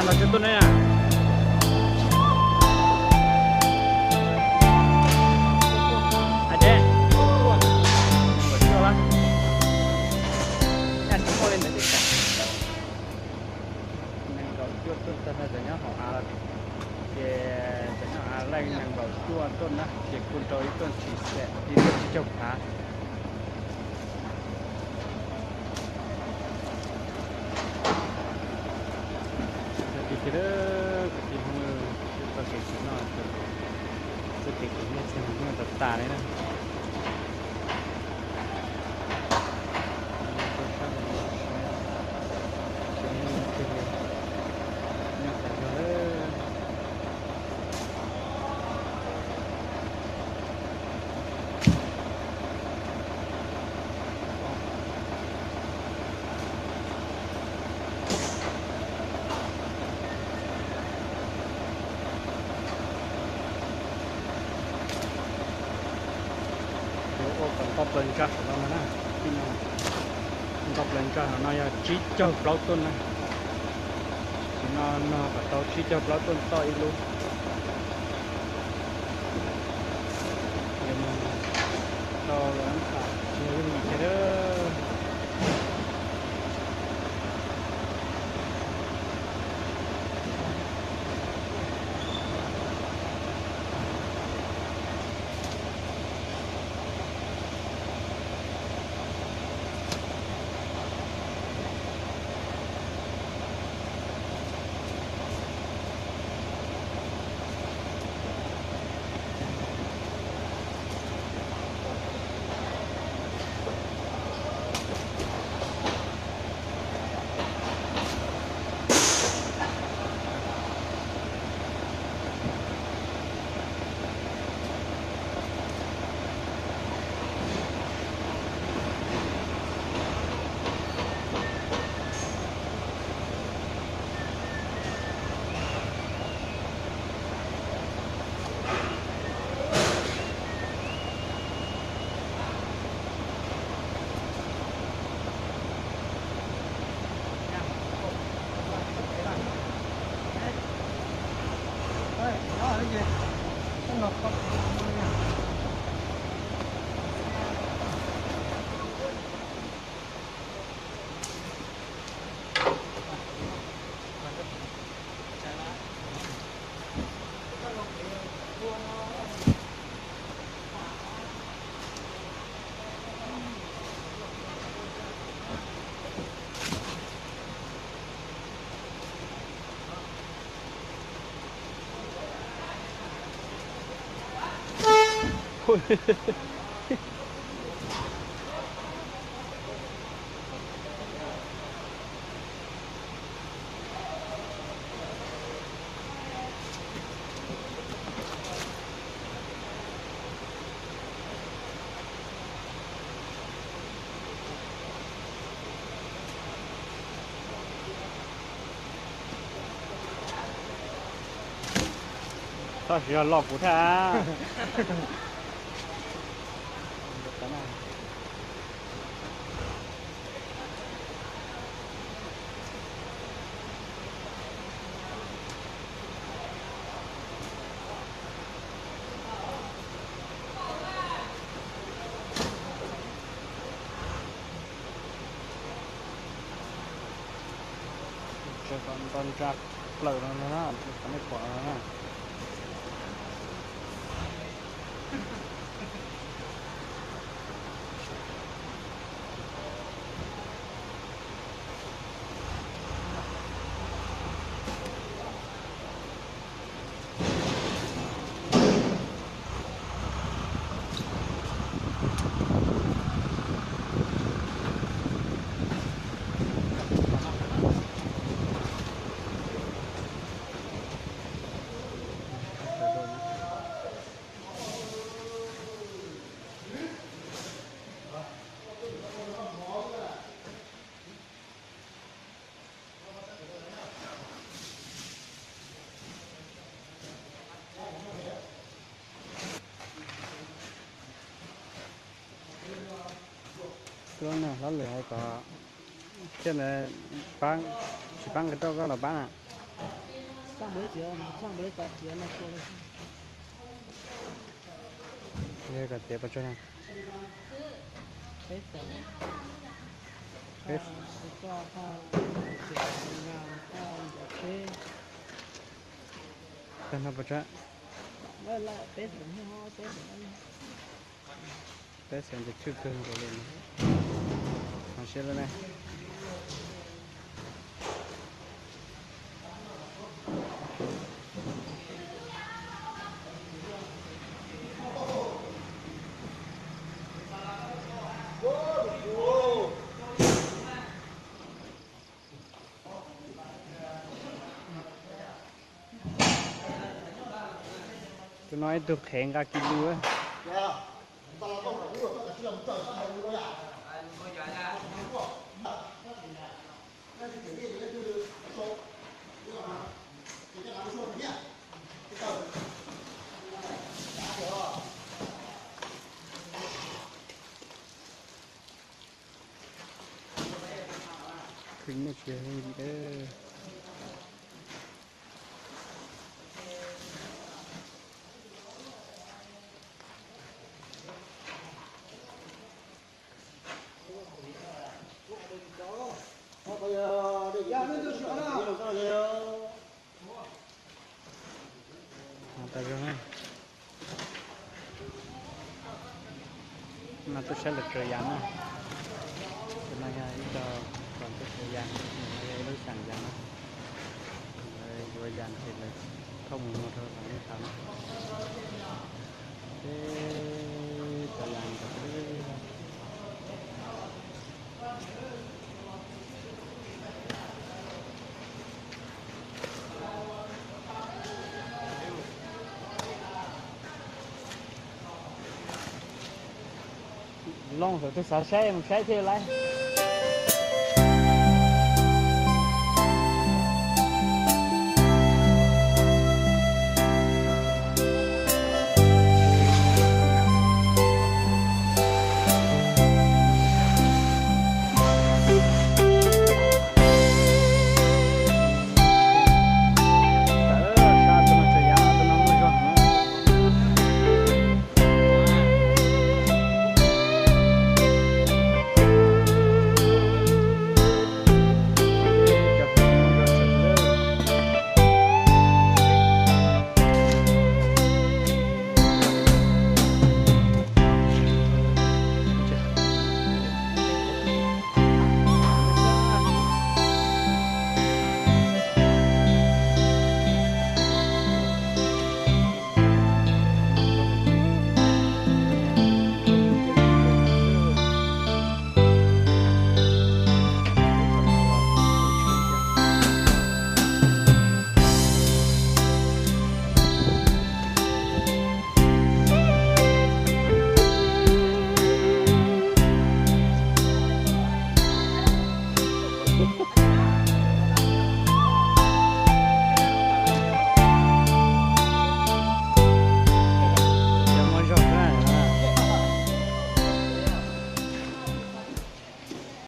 nó cho tôi này à. Ada. Betul lah. Yang semua ini nanti. Nang kau jual tu tanah jangan họ à. Cái jangan à lại nang kau jual tu nah. Cái cuốn trôi tu chỉ sẽ đi được chục hả. Kira kecil mana pakai sina tu, setik ini semua tetap ni lah. Còn cọp lên chắc đó mà nè, cọp lên chắc nó là chỉ cho bao tuần này, nó phải tao chỉ cho bao tuần to ít luôn, nhưng mà to lắm cả, chỉ là mình cái đó. Sao chỉ là lọc của thà. Con trap lợn nó con này quả nó. Luôn nè, nó lửa có trên này bán chỉ bán cái đó là bán à. Đây cả tiệm cho nào. Hết. Kan apa cak? Tết sẽ được trước cơn rồi lên. Còn xe lên này. Tôi nói tôi khen ra kilo á. Khuyến này chưa gì đó. Mà tôi sẽ lịch thời gian á, cho nên là ít còn cái thời gian mình lấy sẵn gian á, thời gian thì là không một thôi là nó sẵn. Thế thời gian cái long rồi tôi xả xe một xe chơi lại.